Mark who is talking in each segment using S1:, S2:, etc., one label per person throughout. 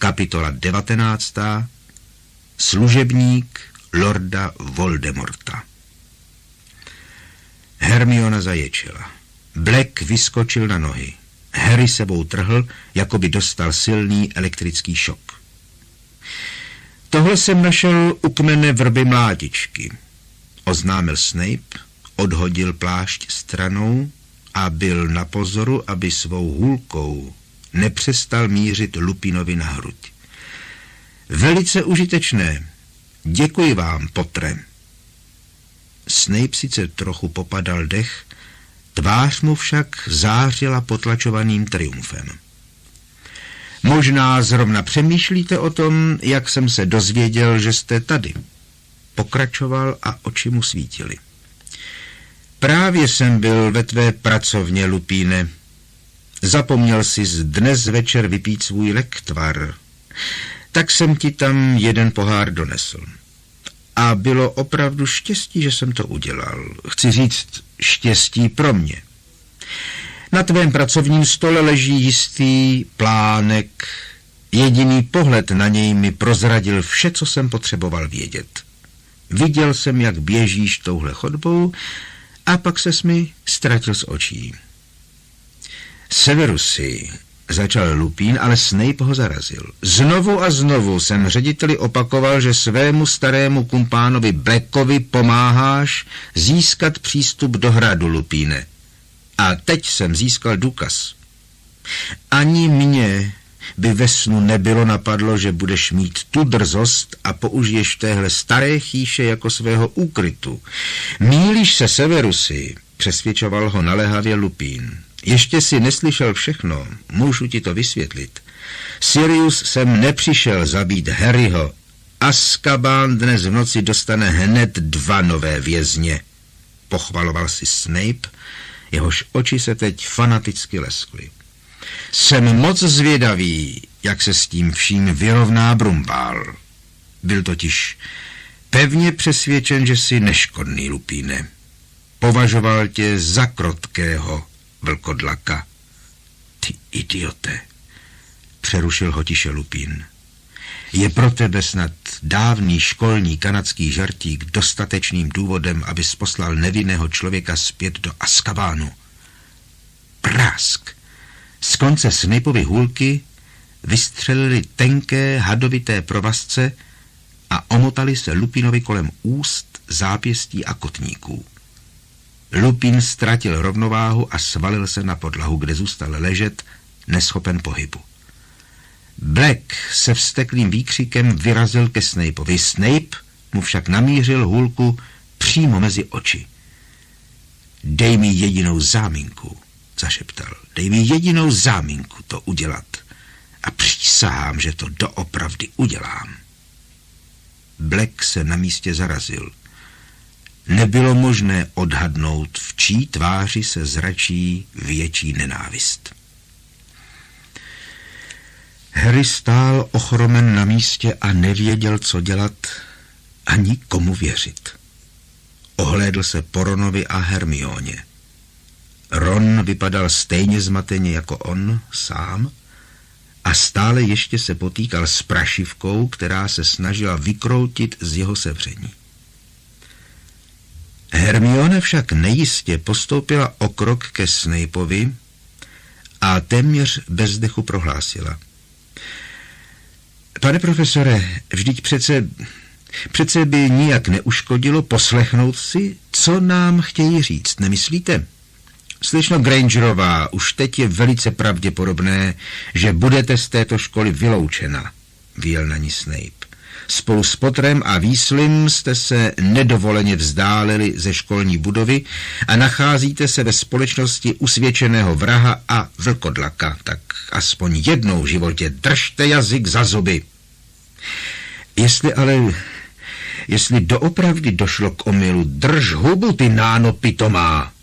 S1: Kapitola 19. Služebník lorda Voldemorta. Hermiona zaječela. Black vyskočil na nohy. Harry sebou trhl, jako by dostal silný elektrický šok. Tohle jsem našel u kmene vrby mládičky, oznámil Snape, odhodil plášť stranou a byl na pozoru, aby svou hůlkou nepřestal mířit Lupinovi na hruď. Velice užitečné. Děkuji vám, Potre. Snape sice trochu popadal dech, tvář mu však zářila potlačovaným triumfem. Možná zrovna přemýšlíte o tom, jak jsem se dozvěděl, že jste tady. Pokračoval a oči mu svítily. Právě jsem byl ve tvé pracovně, Lupíne. Zapomněl jsi dnes večer vypít svůj lektvar. Tak jsem ti tam jeden pohár donesl. A bylo opravdu štěstí, že jsem to udělal. Chci říct štěstí pro mě. Na tvém pracovním stole leží jistý plánek. Jediný pohled na něj mi prozradil vše, co jsem potřeboval vědět. Viděl jsem, jak běžíš touhle chodbou a pak ses mi ztratil z očí. Severusy, začal Lupín, ale Snape ho zarazil. Znovu a znovu jsem řediteli opakoval, že svému starému kumpánovi Blackovi pomáháš získat přístup do hradu, Lupíne. A teď jsem získal důkaz. Ani mě by ve snu nebylo napadlo, že budeš mít tu drzost a použiješ téhle staré chýše jako svého úkrytu. Mýlíš se, Severusy, přesvědčoval ho naléhavě Lupín. Ještě si neslyšel všechno, můžu ti to vysvětlit. Sirius sem nepřišel zabít Harryho. Azkaban dnes v noci dostane hned 2 nové vězně. Pochvaloval si Snape, jehož oči se teď fanaticky leskly. Jsem moc zvědavý, jak se s tím vším vyrovná Brumbál. Byl totiž pevně přesvědčen, že jsi neškodný, Lupíne. Považoval tě za krotkého vlkodlaka. Ty idiote, přerušil ho tiše Lupín. Je pro tebe snad dávný školní kanadský žartík dostatečným důvodem, abys poslal nevinného člověka zpět do Azkabánu. Prásk. Z konce Snapeovy hůlky vystřelili tenké hadovité provazce a omotali se Lupinovi kolem úst, zápěstí a kotníků. Lupin ztratil rovnováhu a svalil se na podlahu, kde zůstal ležet, neschopen pohybu. Black se vzteklým výkřikem vyrazil ke Snapeovi. Snape mu však namířil hůlku přímo mezi oči. Dej mi jedinou záminku, zašeptal. Dej mi jedinou záminku to udělat a přísahám, že to doopravdy udělám. Black se na místě zarazil. Nebylo možné odhadnout, v čí tváři se zračí větší nenávist. Harry stál ochromen na místě a nevěděl, co dělat ani komu věřit. Ohlédl se po Ronovi a Hermioně. Ron vypadal stejně zmateně jako on sám a stále ještě se potýkal s prašivkou, která se snažila vykroutit z jeho sevření. Hermione však nejistě postoupila o krok ke Snapeovi a téměř bez dechu prohlásila. Pane profesore, vždyť přece by nijak neuškodilo poslechnout si, co nám chtějí říct, nemyslíte? Slečno Grangerová, už teď je velice pravděpodobné, že budete z této školy vyloučena, vyjel na ní Snape. Spolu s Potterem a Weasleym jste se nedovoleně vzdálili ze školní budovy a nacházíte se ve společnosti usvědčeného vraha a vlkodlaka. Tak aspoň jednou v životě držte jazyk za zuby. Jestli doopravdy došlo k omylu, drž hubu, ty náno pitomá,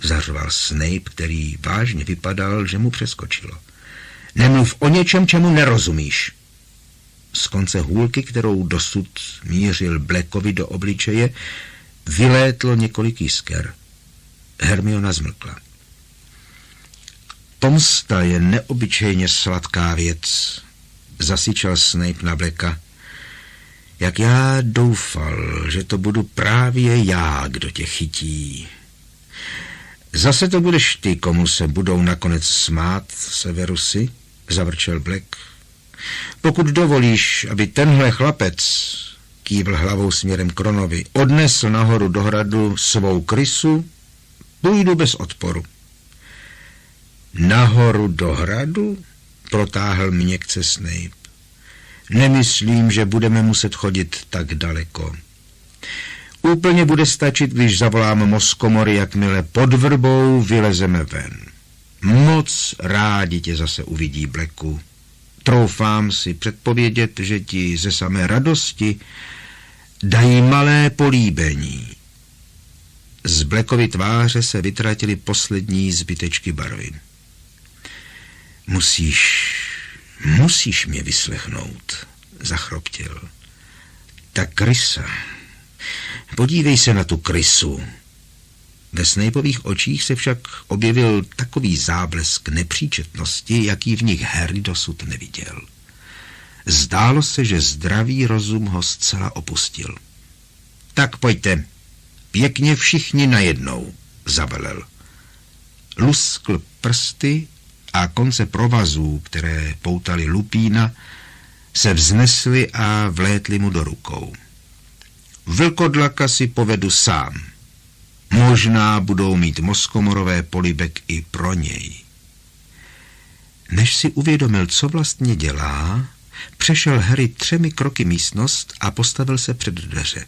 S1: zařval Snape, který vážně vypadal, že mu přeskočilo. Nemluv o něčem, čemu nerozumíš. Z konce hůlky, kterou dosud mířil Blackovi do obličeje, vylétlo několik jisker. Hermiona zmlkla. Pomsta je neobyčejně sladká věc, zasyčel Snape na Blacka. Jak já doufal, že to budu právě já, kdo tě chytí. Zase to budeš ty, komu se budou nakonec smát, Severusy, zavrčel Black. Pokud dovolíš, aby tenhle chlapec, kývl hlavou směrem k Ronovi, odnesl nahoru do hradu svou krysu, půjdu bez odporu. Nahoru do hradu? Protáhl měkce Snape. Nemyslím, že budeme muset chodit tak daleko. Úplně bude stačit, když zavolám mozkomory, jakmile pod vrbou vylezeme ven. Moc rádi tě zase uvidí, Blacku. Troufám si předpovědět, že ti ze samé radosti dají malé políbení. Z Blackovy tváře se vytratily poslední zbytečky barvy. Musíš mě vyslechnout, zachroptil. Ta krysa. Podívej se na tu krysu. Ve Snapeových očích se však objevil takový záblesk nepříčetnosti, jaký v nich Harry dosud neviděl. Zdálo se, že zdravý rozum ho zcela opustil. Tak pojďte, pěkně všichni najednou, zavelel. Luskl prsty a konce provazů, které poutaly Lupína, se vznesly a vlétly mu do rukou. Vlkodlaka si povedu sám. Možná budou mít mozkomorové polibek i pro něj. Než si uvědomil, co vlastně dělá, přešel Harry 3 kroky místnost a postavil se před dveře.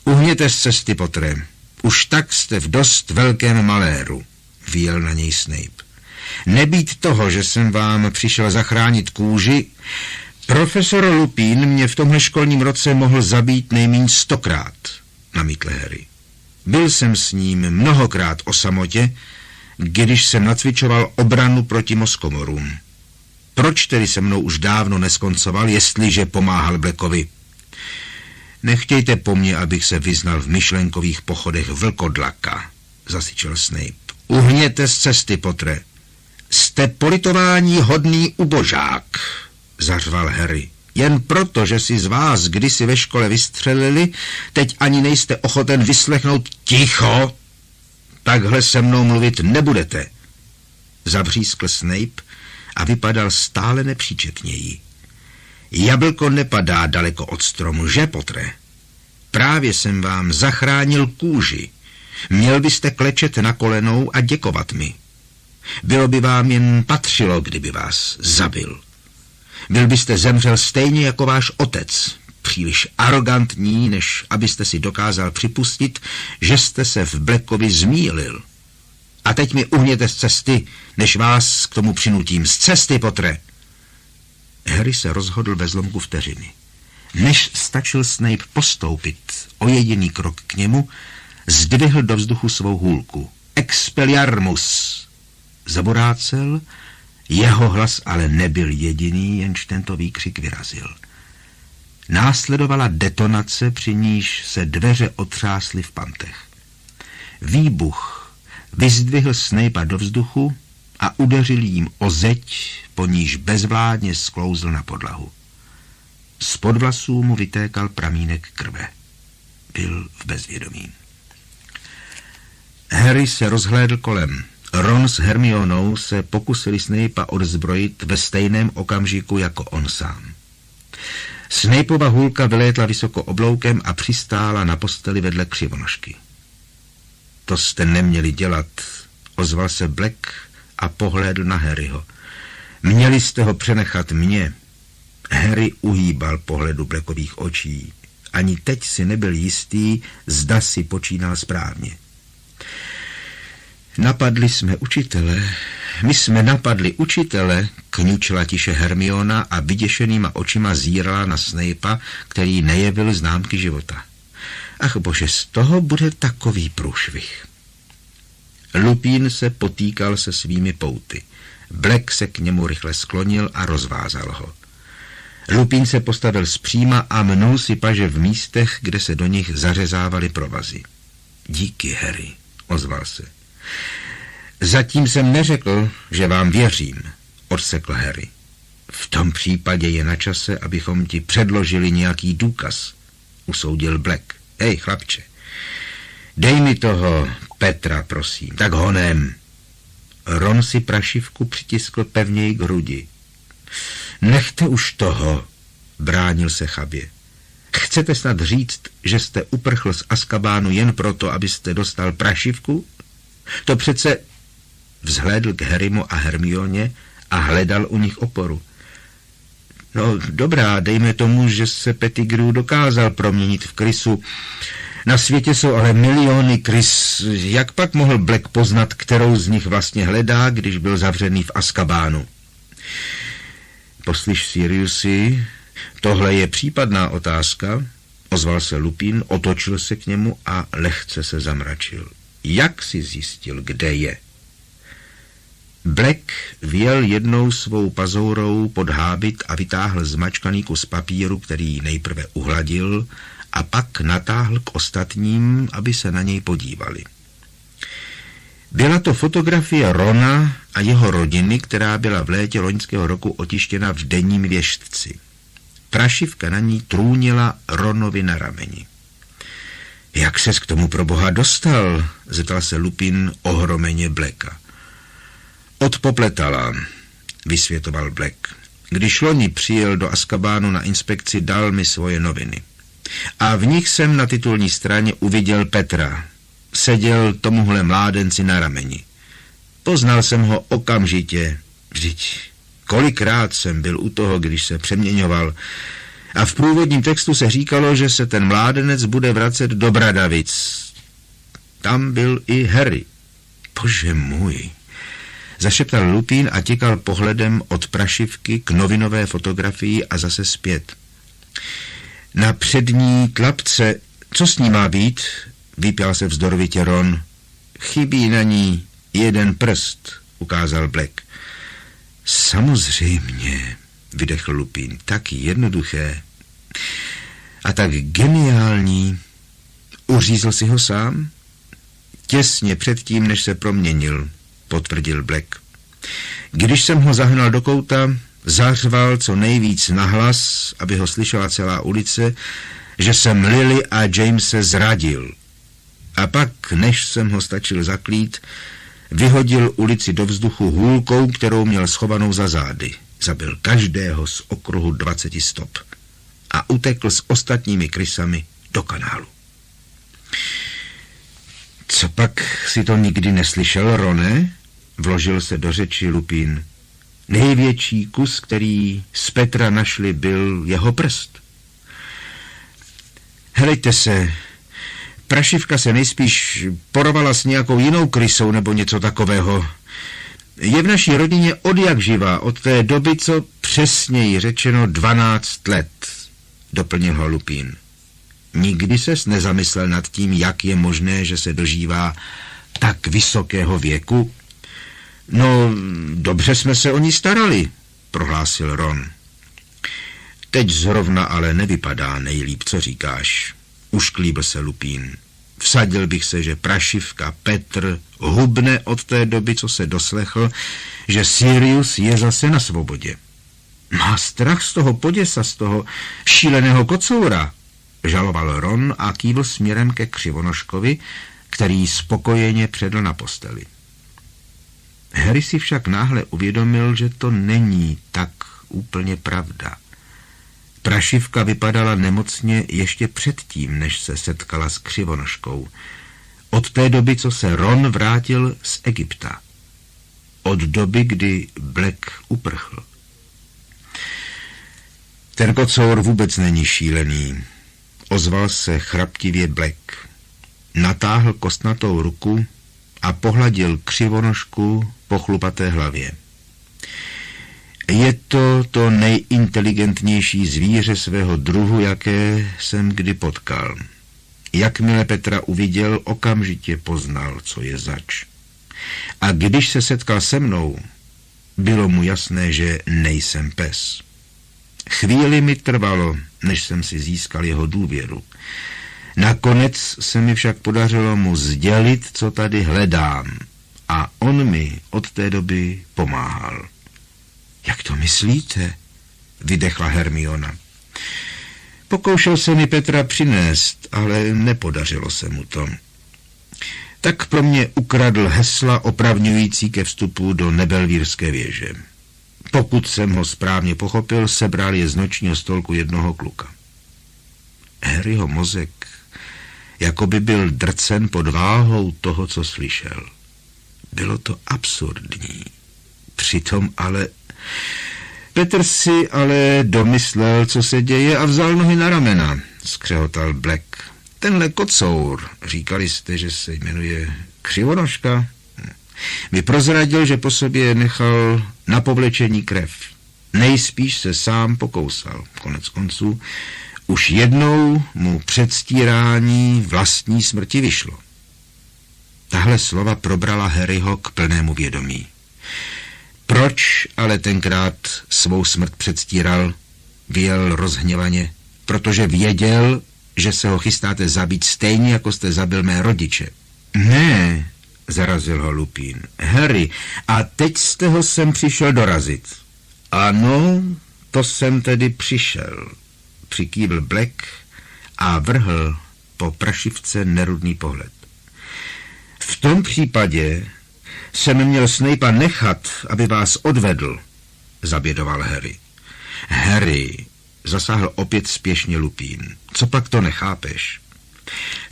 S1: Uhněte z cesty, Pottere. Už tak jste v dost velkém maléru, vyjel na něj Snape. Nebýt toho, že jsem vám přišel zachránit kůži, profesor Lupin mě v tomhle školním roce mohl zabít nejméně 100krát, namítl Harry. Byl jsem s ním mnohokrát o samotě, když jsem nacvičoval obranu proti mozkomorům. Proč tedy se mnou už dávno neskoncoval, jestliže pomáhal Blackovi? Nechtějte po mně, abych se vyznal v myšlenkových pochodech vlkodlaka, zasyčel Snape. Uhněte z cesty, Pottere. Jste politování hodný ubožák, zařval Harry. Jen proto, že si z vás kdysi ve škole vystřelili, teď ani nejste ochoten vyslechnout ticho. Takhle se mnou mluvit nebudete. Zavřískl Snape a vypadal stále nepříčetněji. Jablko nepadá daleko od stromu, že, Pottere? Právě jsem vám zachránil kůži. Měl byste klečet na kolenou a děkovat mi. Bylo by vám jen patřilo, kdyby vás zabil. Byl byste zemřel stejně jako váš otec, příliš arrogantní, než abyste si dokázal připustit, že jste se v Blackovi zmýlil. A teď mi uhněte z cesty, než vás k tomu přinutím. Z cesty, Pottere! Harry se rozhodl ve zlomku vteřiny. Než stačil Snape postoupit o jediný krok k němu, zdvihl do vzduchu svou hůlku. Expelliarmus! Zaborácel, jeho hlas ale nebyl jediný, jenž tento výkřik vyrazil. Následovala detonace, při níž se dveře otřásly v pantech. Výbuch vyzdvihl Snape'a do vzduchu a udeřil jim o zeď, po níž bezvládně sklouzl na podlahu. Spod vlasů mu vytékal pramínek krve. Byl v bezvědomí. Harry se rozhlédl kolem. Ron s Hermionou se pokusili Snape'a odzbrojit ve stejném okamžiku jako on sám. Snapeova hůlka vylétla vysoko obloukem a přistála na posteli vedle Křivonožky. To jste neměli dělat, ozval se Black a pohlédl na Harryho. Měli jste ho přenechat mně. Harry uhýbal pohledu Blackových očí. Ani teď si nebyl jistý, zda si počínal správně. Napadli jsme učitele. My jsme napadli učitele, kňučila tiše Hermiona a vyděšenýma očima zírala na Snape'a, který nejevil známky života. Ach bože, z toho bude takový průšvih. Lupín se potýkal se svými pouty. Black se k němu rychle sklonil a rozvázal ho. Lupín se postavil zpříma a mnul si paže v místech, kde se do nich zařezávaly provazy. Díky, Harry, ozval se. Zatím jsem neřekl, že vám věřím, odsekl Harry. V tom případě je na čase, abychom ti předložili nějaký důkaz, usoudil Black. Hej, chlapče, dej mi toho Petra, prosím, tak honem. Ron si prašivku přitiskl pevněji k hrudi. Nechte už toho, bránil se chabě. Chcete snad říct, že jste uprchl z Azkabánu jen proto, abyste dostal prašivku? To přece... Vzhlédl k Harrymu a Hermioně a hledal u nich oporu. No dobrá, dejme tomu, že se Pettigrew dokázal proměnit v krysu. Na světě jsou ale miliony krys. Jak pak mohl Black poznat, kterou z nich vlastně hledá, když byl zavřený v Azkabánu? Poslyš, Siriusi, tohle je případná otázka, ozval se Lupin, otočil se k němu a lehce se zamračil. Jak si zjistil, kde je? Black vyjel jednou svou pazourou pod hábit a vytáhl zmačkaný kus papíru, který nejprve uhladil a pak natáhl k ostatním, aby se na něj podívali. Byla to fotografie Rona a jeho rodiny, která byla v létě loňského roku otištěna v denním věštci. Prašivka na ní trůnila Ronovi na rameni. Jak ses k tomu pro boha dostal? Zeptal se Lupin ohromeně Blacka. Od popletala, vysvětoval Black. Když loni přijel do Azkabánu na inspekci, dal mi svoje noviny. A v nich jsem na titulní straně uviděl Petra. Seděl tomuhle mládenci na rameni. Poznal jsem ho okamžitě. Vždyť kolikrát jsem byl u toho, když se přeměňoval. A v průvodním textu se říkalo, že se ten mládenec bude vracet do Bradavic. Tam byl i Harry. Bože můj, zašeptal Lupin a těkal pohledem od prašivky k novinové fotografii a zase zpět. Na přední tlapce, co s ní má být? Vypěl se vzdorovitě Ron. Chybí na ní jeden prst, ukázal Black. Samozřejmě, vydechl Lupin, tak jednoduché a tak geniální. Uřízl si ho sám? Těsně předtím, než se proměnil, potvrdil Black. Když jsem ho zahnal do kouta, zařval co nejvíc nahlas, aby ho slyšela celá ulice, že jsem Lily a Jamese zradil. A pak, než jsem ho stačil zaklít, vyhodil ulici do vzduchu hůlkou, kterou měl schovanou za zády. Zabil každého z okruhu 20 stop a utekl s ostatními krysami do kanálu. Co pak si to nikdy neslyšel, Rone? Vložil se do řeči Lupin. Největší kus, který z Petra našli, byl jeho prst. Helejte se, prašivka se nejspíš porovala s nějakou jinou krysou nebo něco takového. Je v naší rodině odjak živá, od té doby, co přesněji řečeno 12 let, doplnil ho Lupin. Nikdy ses nezamyslel nad tím, jak je možné, že se dožívá tak vysokého věku? No, dobře jsme se o ní starali, prohlásil Ron. Teď zrovna ale nevypadá nejlíp, co říkáš, ušklíbil se Lupin. Vsadil bych se, že prašivka Petr hubne od té doby, co se doslechl, že Sirius je zase na svobodě. Má strach z toho poděsa, z toho šíleného kocoura, žaloval Ron a kývl směrem ke Křivonoškovi, který spokojeně předl na posteli. Harry si však náhle uvědomil, že to není tak úplně pravda. Prašivka vypadala nemocně ještě předtím, než se setkala s Křivonoškou. Od té doby, co se Ron vrátil z Egypta. Od doby, kdy Black uprchl. Ten kocour vůbec není šílený, ozval se chraptivě Black. Natáhl kostnatou ruku a pohladil Křivonošku po chlupaté hlavě. Je to nejinteligentnější zvíře svého druhu, jaké jsem kdy potkal. Jakmile Petra uviděl, okamžitě poznal, co je zač. A když se setkal se mnou, bylo mu jasné, že nejsem pes. Chvíli mi trvalo, než jsem si získal jeho důvěru. Nakonec se mi však podařilo mu sdělit, co tady hledám, a on mi od té doby pomáhal. Jak to myslíte? Vydechla Hermiona. Pokoušel se mi Petra přinést, ale nepodařilo se mu to. Tak pro mě ukradl hesla opravňující ke vstupu do Nebelvírské věže. Pokud jsem ho správně pochopil, sebral je z nočního stolku jednoho kluka. Harryho mozek jako by byl drcen pod váhou toho, co slyšel. Bylo to absurdní. Přitom ale... Petr si ale domyslel, co se děje a vzal nohy na ramena, skřehotal Black. Tenhle kocour, říkali jste, že se jmenuje Křivonožka, mi prozradil, že po sobě nechal na povlečení krev. Nejspíš se sám pokousal. Konec konců, už jednou mu předstírání vlastní smrti vyšlo. Tahle slova probrala Harryho k plnému vědomí. Proč ale tenkrát svou smrt předstíral, vyjel rozhněvaně, protože věděl, že se ho chystáte zabít stejně, jako jste zabil mé rodiče. Ne, zarazil ho Lupin. Harry, a teď jste ho sem přišel dorazit. Ano, to jsem tedy přišel, přikývl Black a vrhl po prašivce nerudný pohled. V tom případě jsem měl Snape'a nechat, aby vás odvedl, zabědoval Harry. Harry, zasáhl opět spěšně Lupin. Co pak to nechápeš?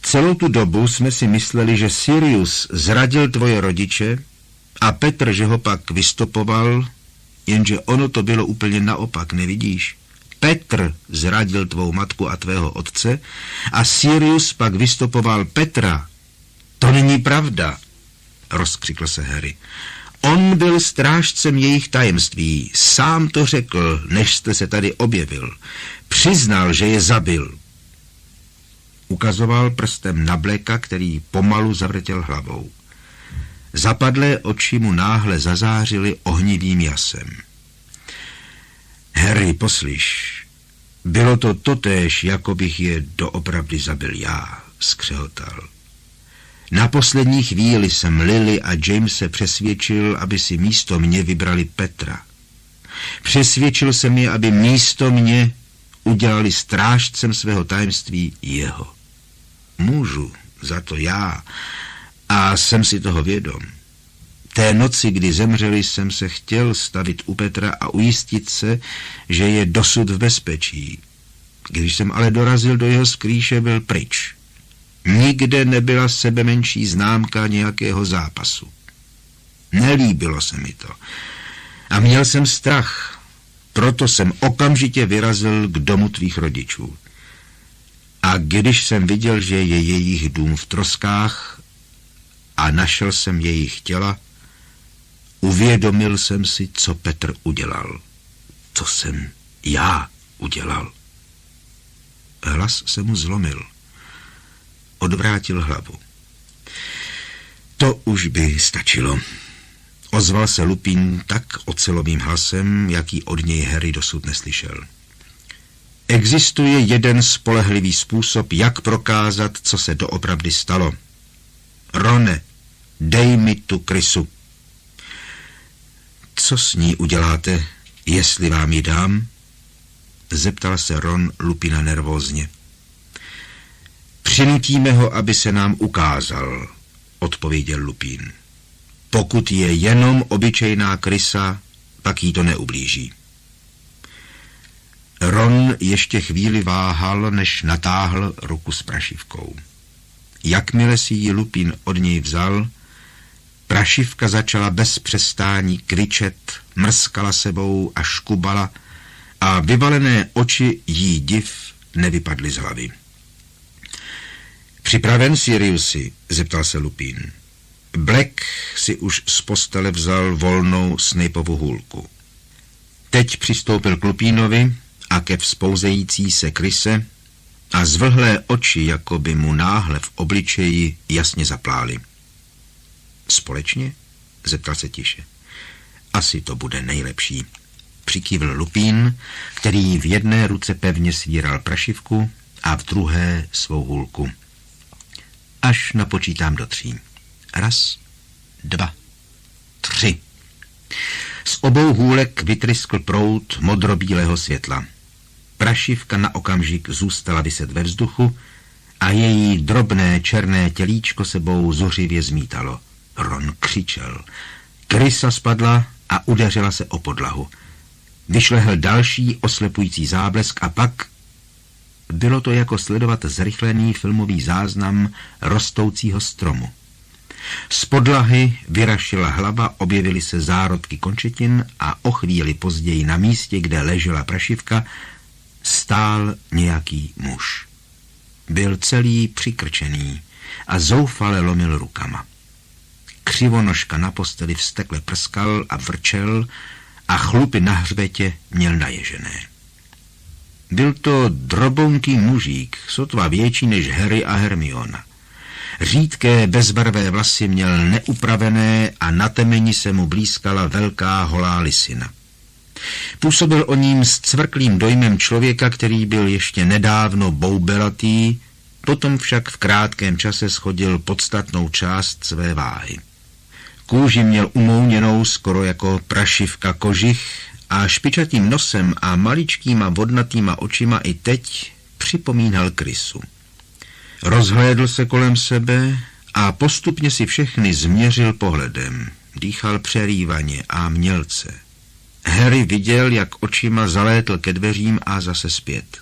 S1: Celou tu dobu jsme si mysleli, že Sirius zradil tvoje rodiče a Petr, že ho pak vystopoval, jenže ono to bylo úplně naopak, nevidíš? Petr zradil tvou matku a tvého otce a Sirius pak vystopoval Petra. To není pravda, rozkřikl se Harry. On byl strážcem jejich tajemství, sám to řekl, než jste se tady objevil. Přiznal, že je zabil. Ukazoval prstem na Blacka, který pomalu zavrtěl hlavou. Zapadlé oči mu náhle zazářily ohnivým jasem. Harry, poslyš, bylo to totéž, jako bych je doopravdy zabil já, skřehotal. Na poslední chvíli jsem Lily a Jamese přesvědčil, aby si místo mě vybrali Petra. Přesvědčil jsem je, aby místo mě udělali strážcem svého tajemství jeho. Můžu za to já a jsem si toho vědom. Té noci, kdy zemřeli, jsem se chtěl stavit u Petra a ujistit se, že je dosud v bezpečí. Když jsem ale dorazil do jeho skrýše, byl pryč. Nikde nebyla sebemenší známka nějakého zápasu. Nelíbilo se mi to. A měl jsem strach. Proto jsem okamžitě vyrazil k domu tvých rodičů. A když jsem viděl, že je jejich dům v troskách a našel jsem jejich těla, uvědomil jsem si, co Petr udělal. Co jsem já udělal. Hlas se mu zlomil. Odvrátil hlavu. To už by stačilo. Ozval se Lupin tak ocelovým hlasem, jaký od něj Harry dosud neslyšel. Existuje jeden spolehlivý způsob, jak prokázat, co se doopravdy stalo. Rone, dej mi tu krysu. Co s ní uděláte, jestli vám ji dám? Zeptal se Ron Lupina nervózně. Přinutíme ho, aby se nám ukázal, odpověděl Lupin. Pokud je jenom obyčejná krysa, pak jí to neublíží. Ron ještě chvíli váhal, než natáhl ruku s prašivkou. Jakmile si ji Lupin od něj vzal, prašivka začala bez přestání kričet, mrskala sebou a škubala a vyvalené oči jí div nevypadly z hlavy. Připraven, Siriusi? Zeptal se Lupin. Black si už z postele vzal volnou Snapeovu hůlku. Teď přistoupil k Lupinovi a ke vzpouzející se kryse a zvlhlé oči, jako by mu náhle v obličeji jasně zaplály. Společně? Zeptal se tiše. Asi to bude nejlepší. Přikývl Lupin, který v jedné ruce pevně svíral prašivku a v druhé svou hůlku. Až napočítám do 3. 1, 2, 3. Z obou hůlek vytryskl proud modrobílého světla. Prašivka na okamžik zůstala viset ve vzduchu a její drobné černé tělíčko sebou zuřivě zmítalo. Ron křičel. Krysa spadla a udeřila se o podlahu. Vyšlehl další oslepující záblesk a pak bylo to jako sledovat zrychlený filmový záznam rostoucího stromu. Z podlahy vyrašila hlava, objevily se zárodky končetin a o chvíli později na místě, kde ležela prašivka, stál nějaký muž. Byl celý přikrčený a zoufale lomil rukama. Křivonožka na posteli vztekle prskal a vrčel a chlupy na hřbetě měl naježené. Byl to drobounký mužík, sotva větší než Harry a Hermiona. Řídké bezbarvé vlasy měl neupravené a na temeni se mu blýskala velká holá lisina. Působil o ním s cvrklým dojmem člověka, který byl ještě nedávno boubelatý, potom však v krátkém čase schodil podstatnou část své váhy. Kůži měl umouněnou skoro jako prašivka kožich a špičatým nosem a maličkýma vodnatýma očima i teď připomínal krysu. Rozhlédl se kolem sebe a postupně si všechny změřil pohledem. Dýchal přerývaně a mělce. Harry viděl, jak očima zalétl ke dveřím a zase zpět.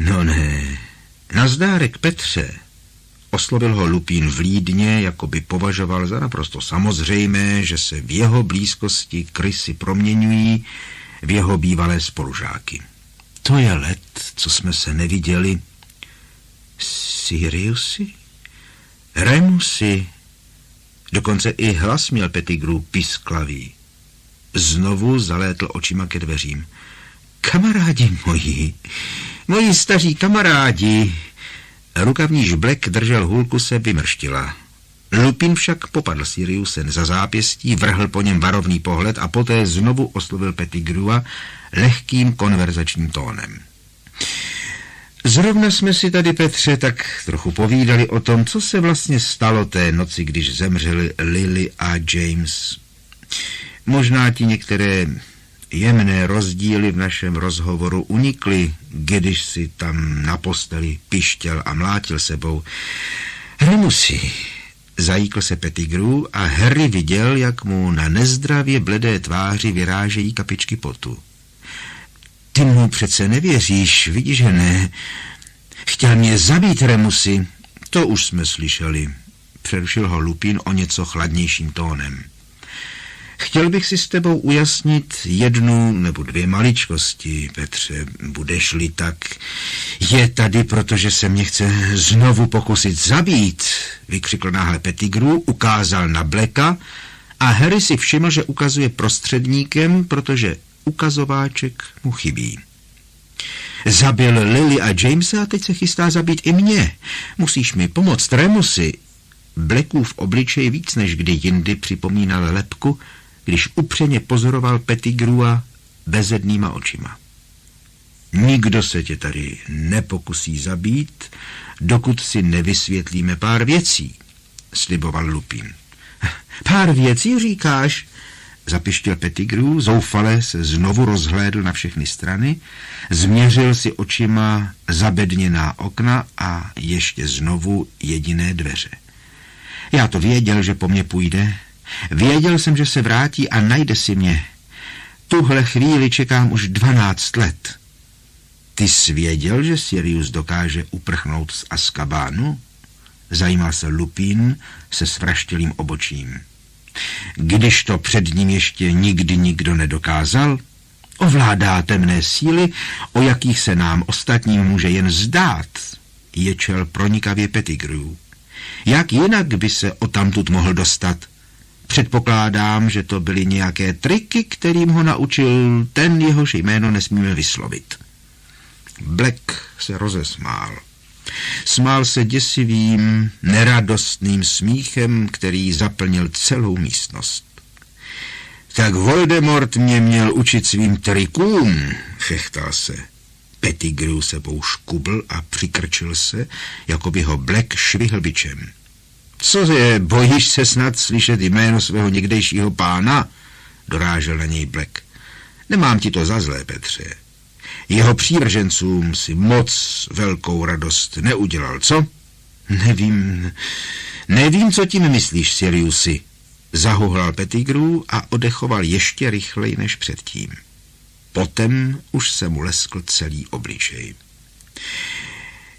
S1: No ne, nazdárek Petře, oslovil ho Lupin vlídně, jako by považoval za naprosto samozřejmé, že se v jeho blízkosti krysy proměňují v jeho bývalé spolužáky. To je let, co jsme se neviděli. Siriusi? Remusi? Dokonce i hlas měl Pettigrew pisklavý. Znovu zalétl očima ke dveřím. Kamarádi moji staří kamarádi. Rukavníž Black držel hůlku se vymrštila. Lupin však popadl Siriusen za zápěstí, vrhl po něm varovný pohled a poté znovu oslovil Pettigrewa lehkým konverzačním tónem. Zrovna jsme si tady, Petře, tak trochu povídali o tom, co se vlastně stalo té noci, když zemřeli Lily a James. Možná ti některé jemné rozdíly v našem rozhovoru unikly, když si tam na posteli pištěl a mlátil sebou. Nemusí. Zajíkl se Pettigrew a Harry viděl, jak mu na nezdravě bledé tváři vyrážejí kapičky potu. Ty mu přece nevěříš, vidíš, že ne. Chtěl mě zabít, Remusi. To už jsme slyšeli, přerušil ho Lupin o něco chladnějším tónem. Chtěl bych si s tebou ujasnit jednu nebo dvě maličkosti, Petře, budeš-li tak. Je tady, protože se mě chce znovu pokusit zabít, vykřikl náhle Pettigrew, ukázal na Blacka a Harry si všiml, že ukazuje prostředníkem, protože ukazováček mu chybí. Zabil Lily a Jamesa a teď se chystá zabít i mě. Musíš mi pomoct, Remusi. Blackův obličej víc než kdy jindy připomínal lebku, když upřeně pozoroval Pettigrewa bezednýma očima. Nikdo se tě tady nepokusí zabít, dokud si nevysvětlíme pár věcí, sliboval Lupin. Pár věcí, říkáš? Zapištěl Pettigrew, zoufale se znovu rozhlédl na všechny strany, změřil si očima zabedněná okna a ještě znovu jediné dveře. Já to věděl, že po mně půjde. Věděl jsem, že se vrátí a najde si mě. Tuhle chvíli čekám už 12 let. Ty jsi věděl, že Sirius dokáže uprchnout z Azkabánu? Zajímal se Lupin se svraštělým obočím. Když to před ním ještě nikdy nikdo nedokázal, ovládá temné síly, o jakých se nám ostatním může jen zdát, ječel pronikavě Pettigrew. Jak jinak by se odtamtud mohl dostat? Předpokládám, že to byly nějaké triky, kterým ho naučil ten, jehož jméno nesmíme vyslovit. Black se rozesmál. Smál se děsivým, neradostným smíchem, který zaplnil celou místnost. Tak Voldemort mě měl učit svým trikům, chechtal se. Pettigrew sebou škubl a přikrčil se, jako by ho Black švihl bičem. Co je, bojíš se snad slyšet jméno svého někdejšího pána? dorážel na něj Black. Nemám ti to za zlé, Petře. Jeho přívržencům si moc velkou radost neudělal, co? Nevím, co tím myslíš, Siriusi, zahuhlal Pettigrew a odechoval ještě rychleji než předtím. Potom už se mu leskl celý obličej.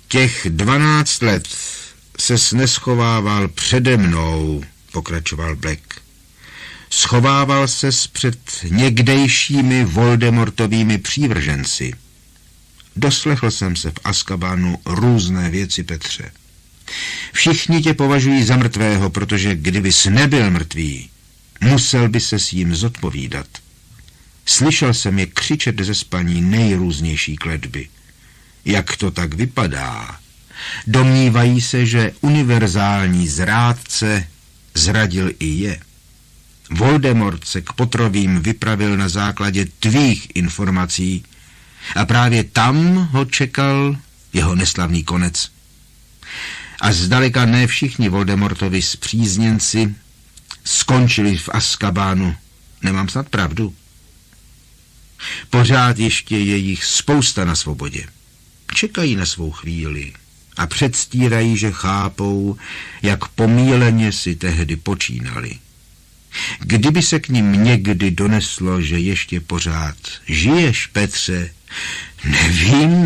S1: Těch 12 let ses neschovával přede mnou, pokračoval Black. Schovával ses před někdejšími Voldemortovými přívrženci. Doslechl jsem se v Azkabanu různé věci, Petře. Všichni tě považují za mrtvého, protože kdybys nebyl mrtvý, musel by se s jim zodpovídat. Slyšel jsem je křičet ze spaní nejrůznější kletby. Jak to tak vypadá? Domnívají se, že univerzální zrádce zradil i je. Voldemort se k potrovím vypravil na základě tvých informací a právě tam ho čekal jeho neslavný konec. A zdaleka ne všichni Voldemortovi spřízněnci skončili v Azkabánu. Nemám snad pravdu? Pořád ještě je jich spousta na svobodě. Čekají na svou chvíli a předstírají, že chápou, jak pomíleně si tehdy počínali. Kdyby se k nim někdy doneslo, že ještě pořád žiješ, Petře,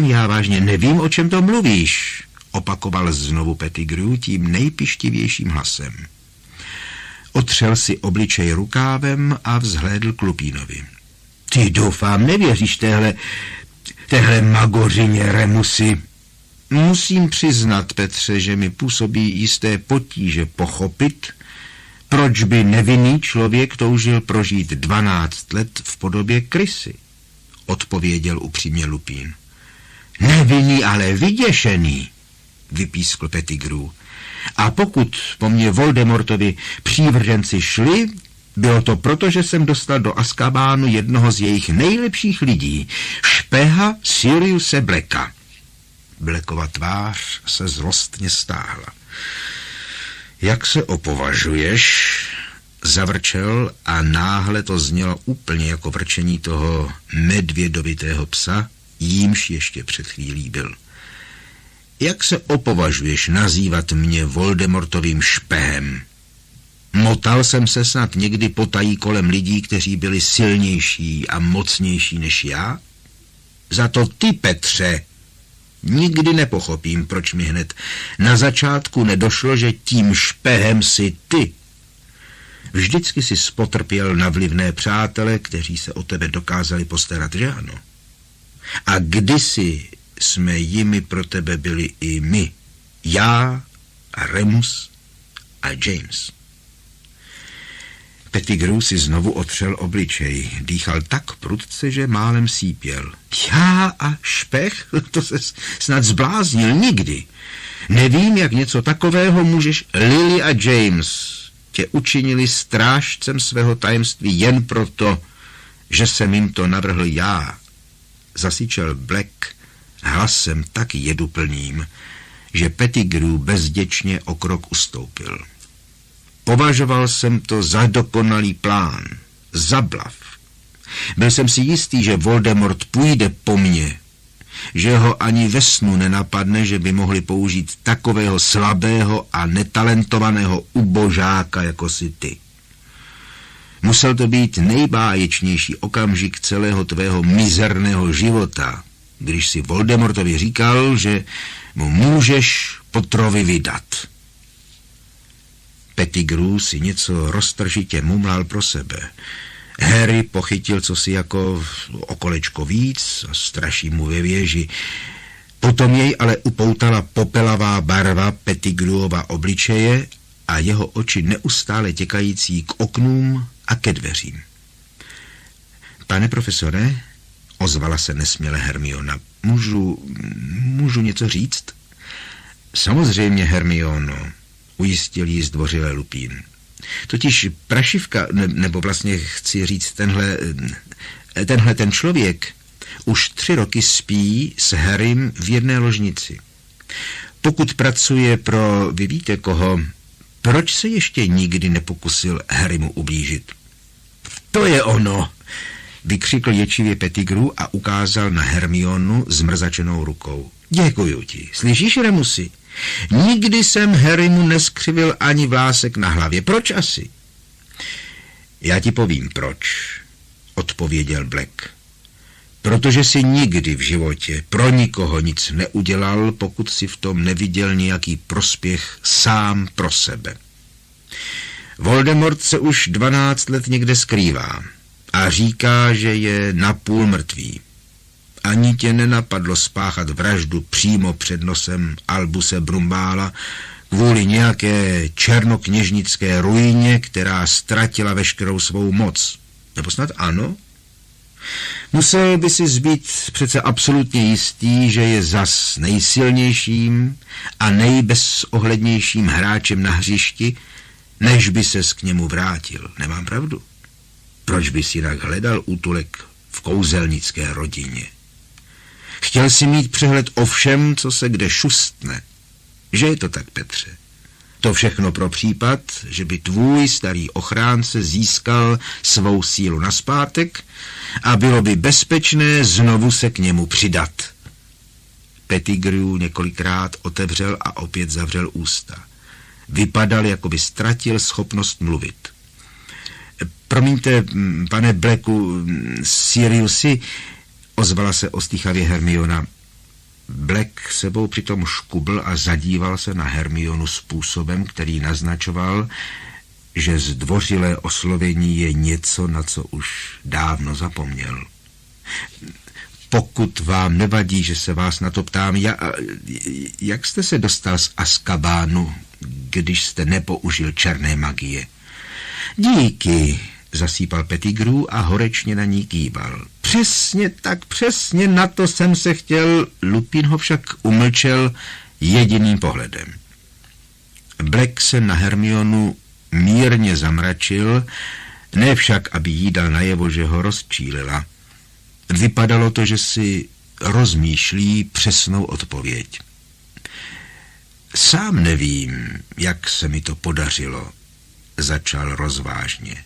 S1: já vážně nevím, o čem to mluvíš, opakoval znovu Pettigrew tím nejpištivějším hlasem. Otřel si obličej rukávem a vzhlédl k Lupínovi. Ty, doufám, nevěříš téhle magořině Remusi. Musím přiznat, Petře, že mi působí jisté potíže pochopit, proč by nevinný člověk toužil prožít 12 let v podobě krysy, odpověděl upřímně Lupín. Nevinný, ale vyděšený, vypískl Pettigrew. A pokud po mně Voldemortovi přívrženci šli, bylo to proto, že jsem dostal do Azkabánu jednoho z jejich nejlepších lidí, špeha Siriuse Blacka. Blackova tvář se zlostně stáhla. Jak se opovažuješ? Zavrčel a náhle to znělo úplně jako vrčení toho medvědovitého psa, jímž ještě před chvílí byl. Jak se opovažuješ nazývat mě Voldemortovým špehem? Motal jsem se snad někdy potají kolem lidí, kteří byli silnější a mocnější než já? Za to ty, Petře, nikdy nepochopím, proč mi hned na začátku nedošlo, že tím špehem jsi ty. Vždycky si spotrpěl na vlivné přátele, kteří se o tebe dokázali postarat, že ano? A kdysi jsme jimi pro tebe byli i my, já a Remus a James. Pettigrew si znovu otřel obličej. Dýchal tak prudce, že málem sípěl. Já a špech? To se snad zbláznil nikdy. Nevím, jak něco takového můžeš... Lily a James tě učinili strážcem svého tajemství jen proto, že jsem jim to navrhl já. Zasyčel Black hlasem tak jeduplným, že Pettigrew bezděčně o krok ustoupil. Považoval jsem to za dokonalý plán, za blav. Byl jsem si jistý, že Voldemort půjde po mně, že ho ani ve snu nenapadne, že by mohli použít takového slabého a netalentovaného ubožáka jako si ty. Musel to být nejbáječnější okamžik celého tvého mizerného života, když si Voldemortovi říkal, že mu můžeš Potterovi vydat. Pettigrew si něco roztržitě mumlal pro sebe. Harry pochytil cosi jako o kolečko víc a straší mu ve věži. Potom jej ale upoutala popelavá barva Pettigrewova obličeje a jeho oči neustále těkající k oknům a ke dveřím. Pane profesore, ozvala se nesměle Hermiona, můžu něco říct? Samozřejmě, Hermiono, ujistil jí zdvořile Lupín. Totiž prašivka, nebo vlastně chci říct ten člověk, už 3 roky spí s Harrym v jedné ložnici. Pokud pracuje pro, vy víte koho, proč se ještě nikdy nepokusil Harrymu ublížit? To je ono, vykřikl ječivě Pettigrew a ukázal na Hermionu zmrzačenou rukou. Děkuju ti, slyšíš, Remusi? Nikdy jsem Harrymu neskřivil ani vlásek na hlavě. Proč asi? Já ti povím proč, odpověděl Black. Protože si nikdy v životě pro nikoho nic neudělal, pokud si v tom neviděl nějaký prospěch sám pro sebe. Voldemort se už 12 let někde skrývá a říká, že je napůl mrtvý. Ani tě nenapadlo spáchat vraždu přímo před nosem Albuse Brumbála kvůli nějaké černokněžnické ruině, která ztratila veškerou svou moc. Nebo snad ano? Musel by si být přece absolutně jistý, že je zas nejsilnějším a nejbezohlednějším hráčem na hřišti, než by ses k němu vrátil. Nemám pravdu? Proč bys jinak hledal útulek v kouzelnické rodině? Chtěl si mít přehled o všem, co se kde šustne. Že je to tak, Petře? To všechno pro případ, že by tvůj starý ochránce získal svou sílu nazpátek a bylo by bezpečné znovu se k němu přidat. Pettigrew několikrát otevřel a opět zavřel ústa. Vypadal, jako by ztratil schopnost mluvit. Promiňte, pane Blacku, Siriusi, ozvala se ostýchavě Hermiona. Black sebou přitom škubl a zadíval se na Hermionu způsobem, který naznačoval, že zdvořilé oslovení je něco, na co už dávno zapomněl. Pokud vám nevadí, že se vás na to ptám, jak jste se dostal z Azkabánu, když jste nepoužil černé magie? Díky, zasýpal Pettigrew a horečně na ní kýval. Přesně tak, přesně na to jsem se chtěl, Lupin ho však umlčel jediným pohledem. Black se na Hermionu mírně zamračil, ne však, aby jí dal najevo, že ho rozčílila. Vypadalo to, že si rozmýšlí přesnou odpověď. Sám nevím, jak se mi to podařilo, začal rozvážně.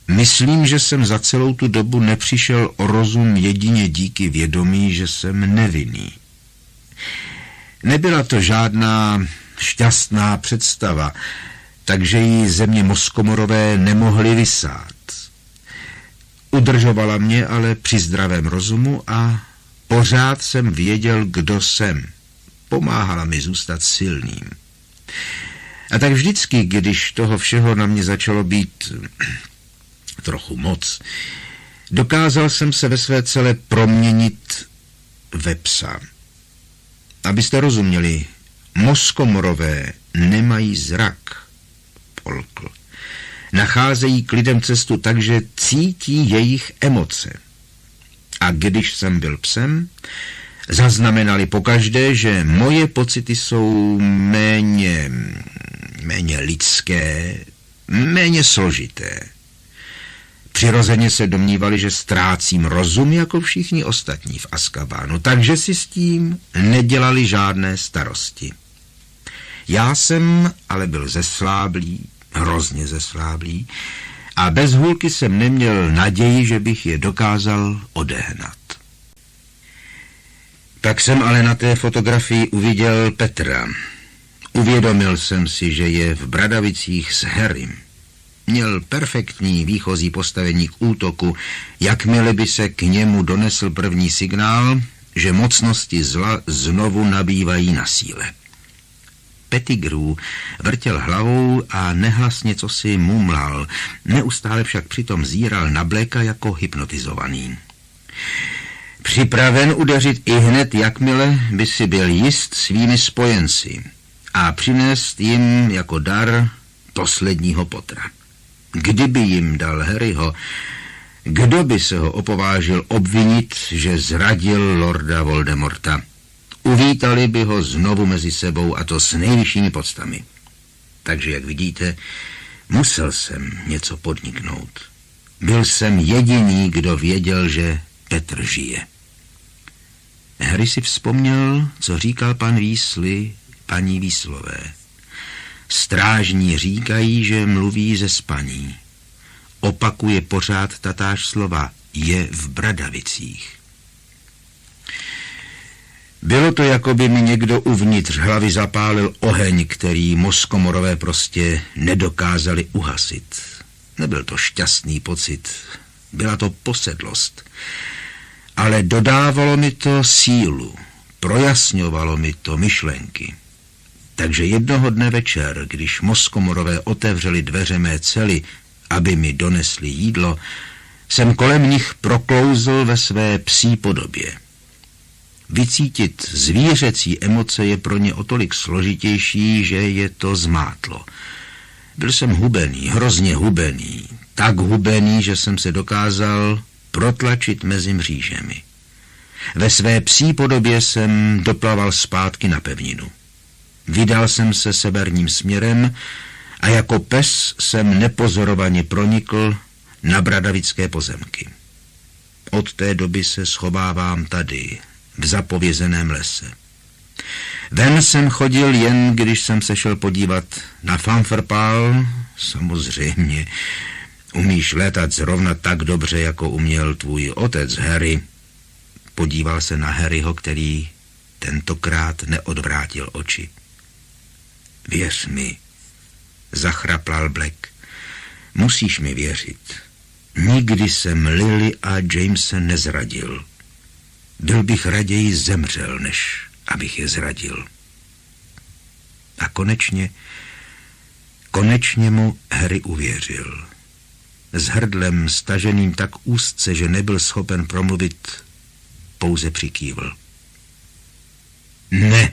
S1: Myslím, že jsem za celou tu dobu nepřišel o rozum jedině díky vědomí, že jsem nevinný. Nebyla to žádná šťastná představa, takže ji ze mě Moskomorové nemohli vysát. Udržovala mě ale při zdravém rozumu a pořád jsem věděl, kdo jsem. Pomáhala mi zůstat silným. A tak vždycky, když toho všeho na mě začalo být trochu moc, dokázal jsem se ve své celé proměnit ve psa. Abyste rozuměli, Moskomorové nemají zrak, polkl. Nacházejí k lidem cestu tak, že cítí jejich emoce. A když jsem byl psem, zaznamenali pokaždé, že moje pocity jsou méně lidské, méně složité. Přirozeně se domnívali, že ztrácím rozum jako všichni ostatní v Azkabánu, takže si s tím nedělali žádné starosti. Já jsem ale byl zesláblý, hrozně zesláblý, a bez hůlky jsem neměl naději, že bych je dokázal odehnat. Tak jsem ale na té fotografii uviděl Petra. Uvědomil jsem si, že je v Bradavicích s Harrym. Měl perfektní výchozí postavení k útoku, jakmile by se k němu donesl první signál, že mocnosti zla znovu nabývají na síle. Pettigrew vrtěl hlavou a nehlasně cosi mumlal, neustále však přitom zíral na Blacka jako hypnotizovaný. Připraven udeřit ihned, jakmile by si byl jist svými spojenci a přinést jim jako dar posledního potra. Kdyby jim dal Harryho, kdo by se ho opovážil obvinit, že zradil lorda Voldemorta? Uvítali by ho znovu mezi sebou, a to s nejvyššími poctami. Takže, jak vidíte, musel jsem něco podniknout. Byl jsem jediný, kdo věděl, že Petr žije. Harry si vzpomněl, co říkal pan Weasley paní Weasleyové. Strážní říkají, že mluví ze spaní. opakuje pořád tatáž slova. Je v Bradavicích. Bylo to, jako by mi někdo uvnitř hlavy zapálil oheň, který Moskomorové prostě nedokázali uhasit. Nebyl to šťastný pocit, byla to posedlost. Ale dodávalo mi to sílu, projasňovalo mi to myšlenky. Takže jednoho dne večer, když Moskomorové otevřeli dveře mé cely, aby mi donesli jídlo, jsem kolem nich proklouzl ve své psí podobě. Vycítit zvířecí emoce je pro ně o tolik složitější, že je to zmátlo. Byl jsem hubený, hrozně hubený, tak hubený, že jsem se dokázal protlačit mezi mřížemi. Ve své psí podobě jsem doplaval zpátky na pevninu. Vydal jsem se severním směrem a jako pes jsem nepozorovaně pronikl na bradavické pozemky. Od té doby se schovávám tady, v zapovězeném lese. Ven jsem chodil jen, když jsem se šel podívat na Fanferpál. Samozřejmě, umíš létat zrovna tak dobře, jako uměl tvůj otec Harry. Podíval se na Harryho, který tentokrát neodvrátil oči. Věř mi, zachrapal Black. Musíš mi věřit. Nikdy jsem Lily a Jamese nezradil. Byl bych raději zemřel, než abych je zradil. A konečně mu Harry uvěřil. S hrdlem staženým tak úzce, že nebyl schopen promluvit, pouze přikývl. Ne.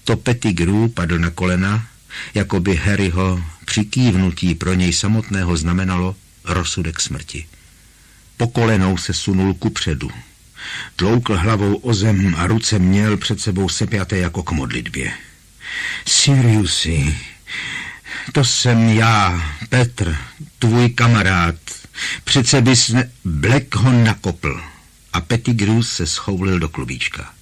S1: To Pettigrew padl na kolena, jako by Harryho přikývnutí pro něj samotného znamenalo rozsudek smrti. Po kolenou se sunul kupředu. Tloukl hlavou o zem a ruce měl před sebou sepjaté jako k modlitbě. Siriusi, to jsem já, Petr, tvůj kamarád. Přece bys Black ho nakopl a Pettigrew se schoulil do klubíčka.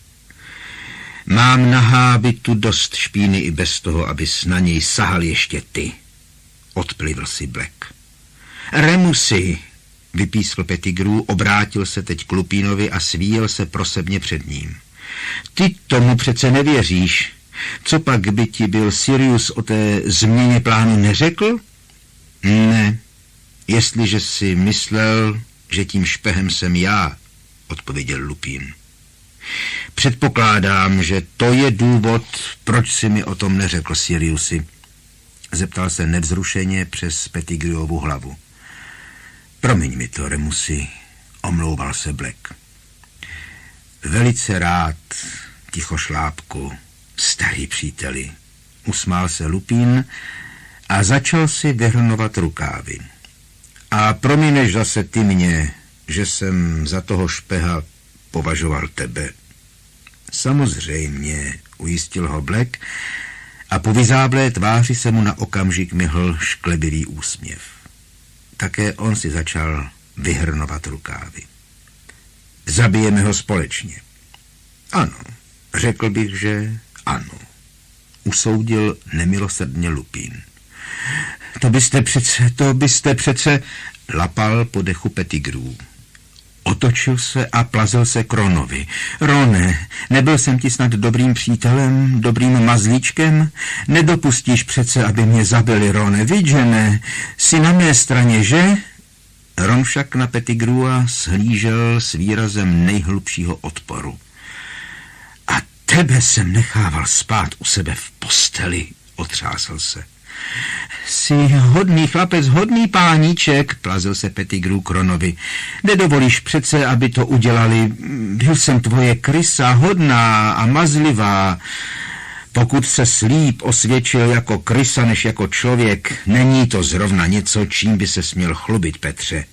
S1: Mám na hábitu dost špíny i bez toho, abys na něj sahal ještě ty. Odplivl si Black. Remusi, vypískl Pettigrew, obrátil se teď k Lupínovi a svíjel se prosebně před ním. Ty tomu přece nevěříš. Co pak by ti byl Sirius o té změně plánu neřekl? Ne, jestliže si myslel, že tím špehem jsem já, odpověděl Lupín. Předpokládám, že to je důvod, proč si mi o tom neřekl, Siriusi, zeptal se nevzrušeně přes Pettigrewovu hlavu. Promiň mi to, Remusi, omlouval se Black. Velice rád, tichošlápku, starý příteli, usmál se Lupín a začal si vyhrnovat rukávy. A promineš zase ty mě, že jsem za toho špeha považoval tebe. Samozřejmě, ujistil ho Black a po vyzáblé tváři se mu na okamžik myhl šklebivý úsměv. Také on si začal vyhrnovat rukávy. Zabijeme ho společně. Ano, řekl bych, že ano, usoudil nemilosrdně Lupín. To byste přece, lapal po dechu Pettigrew. Otočil se a plazil se k Ronovi. Rone, nebyl jsem ti snad dobrým přítelem, dobrým mazlíčkem? Nedopustíš přece, aby mě zabili, Rone, vidíš, že ne? Jsi na mé straně, že? Ron však na Pettigrewa shlížel s výrazem nejhlubšího odporu. A tebe jsem nechával spát u sebe v posteli, otřásl se. Jsi hodný chlapec, hodný páníček, plazil se Pettigrew k Ronovi. Nedovolíš přece, aby to udělali. Byl jsem tvoje krysa, hodná a mazlivá. Pokud se slíp osvědčil jako krysa než jako člověk, není to zrovna něco, čím by se směl chlubit, Petře,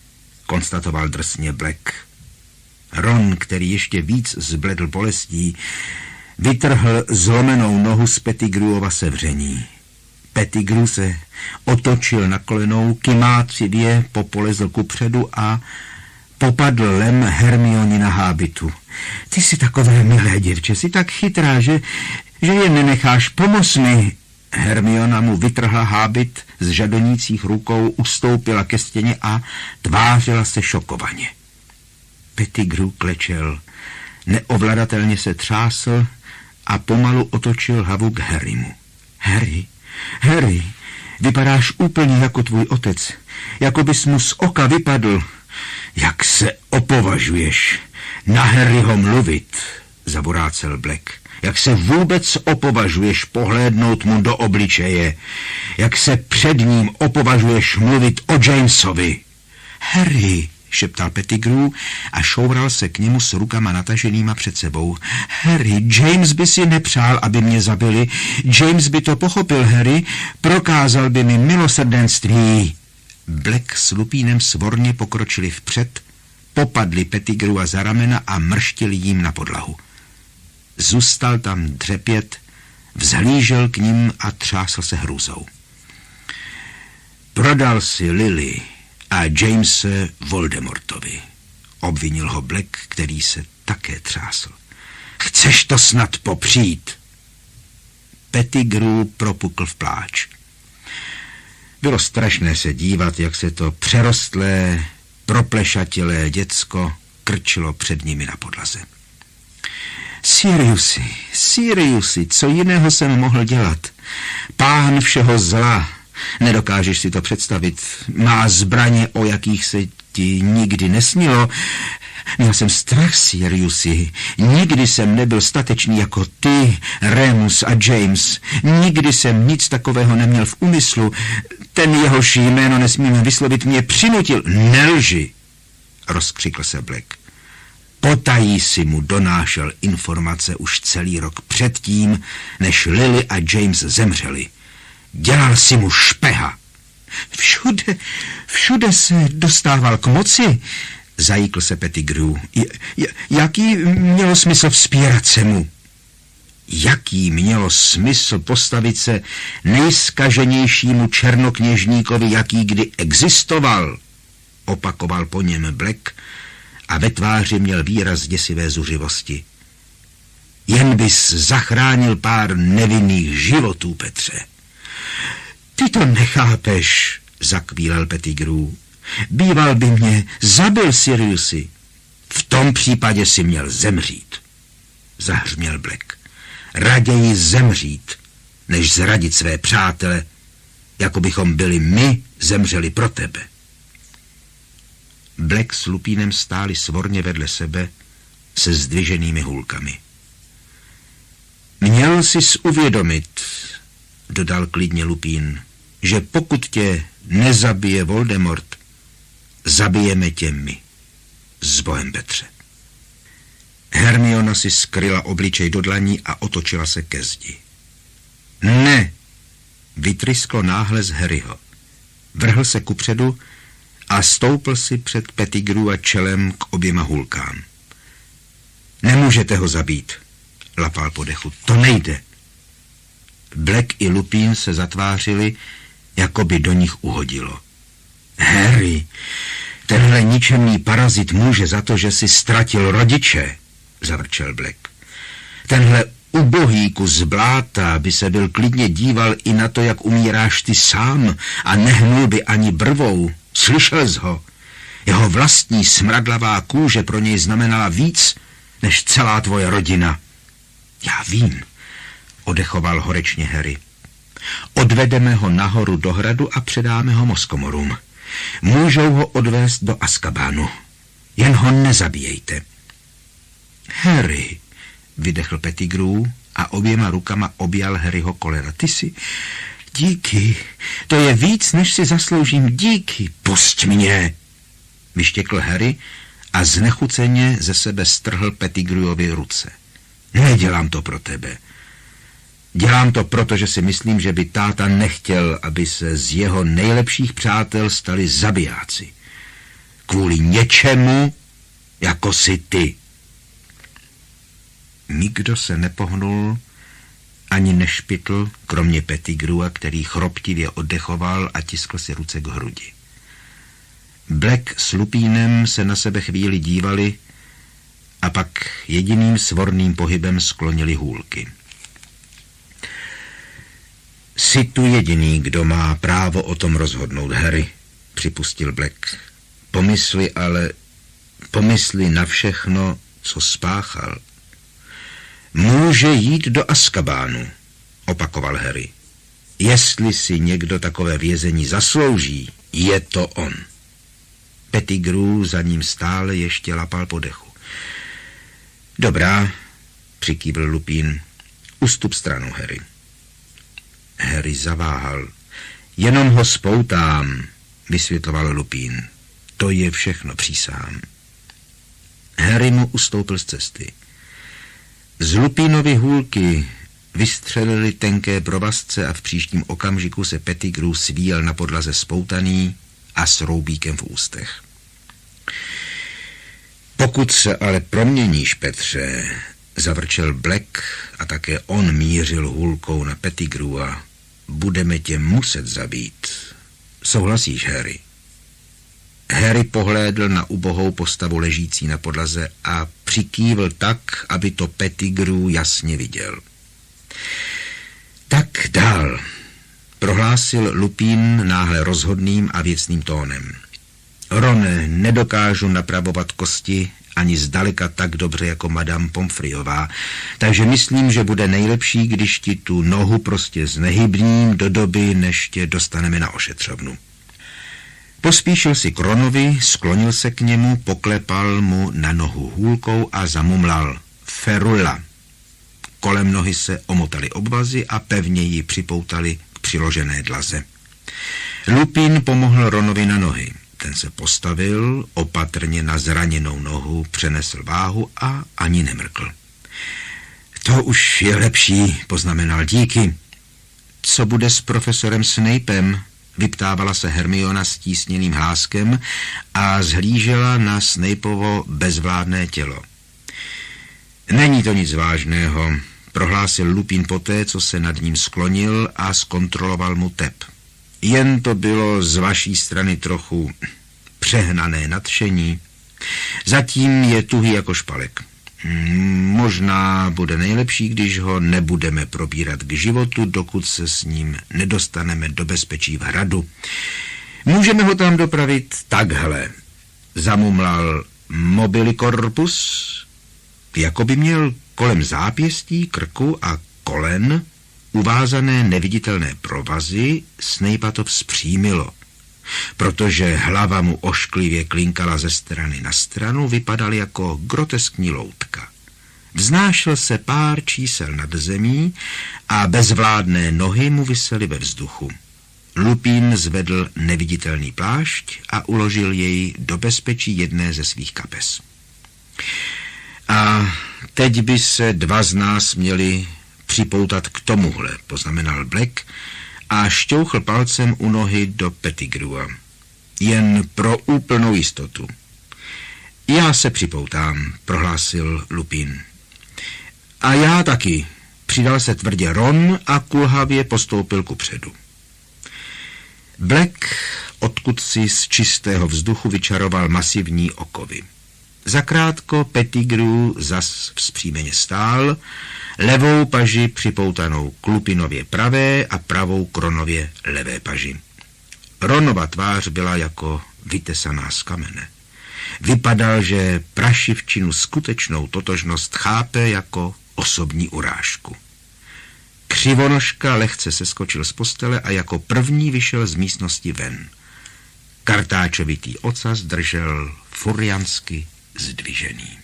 S1: konstatoval drsně Black. Ron, který ještě víc zbledl bolestí, vytrhl zlomenou nohu z Pettigrewova sevření. Pettigrew se otočil na kolenou, kymácivě popolezl kupředu a popadl lem Hermioni na hábitu. Ty jsi takové milé děvče, jsi tak chytrá, že je nenecháš, pomoz mi. Hermiona mu vytrhla hábit z žadonících rukou, ustoupila ke stěně a tvářila se šokovaně. Pettigrew klečel, neovladatelně se třásl a pomalu otočil hlavu k Harrymu. Harry, vypadáš úplně jako tvůj otec, jako bys mu z oka vypadl. Jak se opovažuješ na Harryho mluvit, zaborácel Black. Jak se vůbec opovažuješ pohlédnout mu do obličeje? Jak se před ním opovažuješ mluvit o Jamesovi? Harry, šeptal Pettigrew a šoural se k němu s rukama nataženýma před sebou. Harry, James by si nepřál, aby mě zabili. James by to pochopil, Harry. Prokázal by mi milosrdenství. Black s Lupínem svorně pokročili vpřed, popadli Pettigrewa za ramena a mrštili jim na podlahu. Zůstal tam dřepět, vzhlížel k ním a třásl se hrůzou. Prodal si Lily a Jamese Voldemortovi, obvinil ho Black, který se také třásl. Chceš to snad popřít? Pettigrew propukl v pláč. Bylo strašné se dívat, jak se to přerostlé, proplešatilé děcko krčilo před nimi na podlaze. Siriusi, co jiného jsem mohl dělat? Pán všeho zla, nedokážeš si to představit, má zbraně, o jakých se ti nikdy nesnilo. Měl jsem strach, Siriusi. Nikdy jsem nebyl statečný jako ty, Remus a James. Nikdy jsem nic takového neměl v úmyslu. Ten jehož jméno nesmím vyslovit, mě přinutil. Nelži, rozkřikl se Black. Potají si mu donášel informace už celý rok předtím, než Lily a James zemřeli. Dělal si mu špeha. Všude se dostával k moci, zajíkl se Pettigrew. Jaký mělo smysl vzpírat se mu? Jaký mělo smysl postavit se nejskaženějšímu černokněžníkovi, jaký kdy existoval? Opakoval po něm Black a ve tváři měl výraz děsivé zuřivosti. Jen bys zachránil pár nevinných životů, Petře. Ty to nechápeš, zakvílel Pettigrew. Býval by mě zabil, Siriusi. V tom případě si měl zemřít, zahřměl Black. Raději zemřít, než zradit své přátele, jako bychom byli my zemřeli pro tebe. Black s Lupínem stáli svorně vedle sebe se zdviženými hůlkami. Měl sis uvědomit, dodal klidně Lupín, že pokud tě nezabije Voldemort, zabijeme tě my. S Bohem, Petře. Hermiona si skryla obličej do dlaní a otočila se ke zdi. Ne, vytrysklo náhle z Harryho. Vrhl se kupředu a stoupl si před Pettigrewa čelem k oběma hůlkám. Nemůžete ho zabít, lapal po dechu. To nejde. Black i Lupín se zatvářili, jako by do nich uhodilo. Harry, tenhle ničemný parazit může za to, že si ztratil rodiče, zavrčel Black. Tenhle ubohý kus bláta by se byl klidně díval i na to, jak umíráš ty sám a nehnul by ani brvou. Slyšel jsi ho? Jeho vlastní smradlavá kůže pro něj znamenala víc, než celá tvoje rodina. Já vím, odechoval horečně Harry. Odvedeme ho nahoru do hradu a předáme ho mozkomorům. Můžou ho odvést do Azkabánu. Jen ho nezabíjejte. Harry, vydechl Pettigrew a oběma rukama objal Harryho kolena. Ty si... Díky, to je víc, než si zasloužím. Díky, pusť mě, vyštěkl Harry a znechuceně ze sebe strhl Pettigrewovi ruce. Nedělám to pro tebe. Dělám to proto, že si myslím, že by táta nechtěl, aby se z jeho nejlepších přátel stali zabijáci. Kvůli něčemu, jako si ty. Nikdo se nepohnul, ani nešpitl, kromě Pettigrewa, který chroptivě oddechoval a tiskl si ruce k hrudi. Black s Lupínem se na sebe chvíli dívali a pak jediným svorným pohybem sklonili hůlky. Jsi tu jediný, kdo má právo o tom rozhodnout, Harry, připustil Black. Pomysli na všechno, co spáchal. Může jít do Azkabánu, opakoval Harry. Jestli si někdo takové vězení zaslouží, je to on. Pettigrew za ním stále ještě lapal po dechu. Dobrá, přikývl Lupin. Ustup stranu, Harry. Harry zaváhal. Jenom ho spoutám, vysvětloval Lupin. To je všechno, přísahám. Harry mu ustoupil z cesty. Z Lupinovy hůlky vystřelili tenké provazce a v příštím okamžiku se Pettigrew svíjel na podlaze spoutaný a s roubíkem v ústech. Pokud se ale proměníš, Petře, zavrčel Black a také on mířil hůlkou na Pettigrewa, budeme tě muset zabít. Souhlasíš, Harry? Harry pohlédl na ubohou postavu ležící na podlaze a přikývl tak, aby to Pettigrew jasně viděl. Tak dál, prohlásil Lupin náhle rozhodným a věcným tónem. Rone, nedokážu napravovat kosti ani zdaleka tak dobře jako madame Pomfreyová, takže myslím, že bude nejlepší, když ti tu nohu prostě znehybním do doby, než tě dostaneme na ošetřovnu. Pospíšil si k Ronovi, sklonil se k němu, poklepal mu na nohu hůlkou a zamumlal. Ferula. Kolem nohy se omotaly obvazy a pevně ji připoutali k přiložené dlaze. Lupin pomohl Ronovi na nohy. Ten se postavil, opatrně na zraněnou nohu přenesl váhu a ani nemrkl. To už je lepší, poznamenal, díky. Co bude s profesorem Snapem? Vyptávala se Hermiona stísněným hláskem a zhlížela na Snapeovo bezvládné tělo. Není to nic vážného, prohlásil Lupin poté, co se nad ním sklonil a zkontroloval mu tep. Jen to bylo z vaší strany trochu přehnané nadšení. Zatím je tuhý jako špalek. Možná bude nejlepší, když ho nebudeme probírat k životu, dokud se s ním nedostaneme do bezpečí v hradu. Můžeme ho tam dopravit takhle, zamumlal Mobilicorpus, jako by měl kolem zápěstí, krku a kolen uvázané neviditelné provazy. Snape'a to vzpřímilo. Protože hlava mu ošklivě klinkala ze strany na stranu, vypadal jako groteskní loutka. Vznášel se pár čísel nad zemí a bezvládné nohy mu visely ve vzduchu. Lupin zvedl neviditelný plášť a uložil jej do bezpečí jedné ze svých kapes. A teď by se dva z nás měli připoutat k tomuhle, poznamenal Black a šťouchl palcem u nohy do Pettigrewa. Jen pro úplnou jistotu. Já se připoutám, prohlásil Lupin. A já taky, přidal se tvrdě Ron a kulhavě postoupil kupředu. Black odkud si z čistého vzduchu vyčaroval masivní okovy. Zakrátko Pettigrew zas vzpřímeně stál, levou paži připoutanou k Lupinově pravé a pravou k Ronově levé paži. Ronova tvář byla jako vytesaná z kamene. Vypadal, že prašivčinu skutečnou totožnost chápe jako osobní urážku. Křivonožka lehce seskočil z postele a jako první vyšel z místnosti ven. Kartáčovitý ocas držel furiansky zdvižený.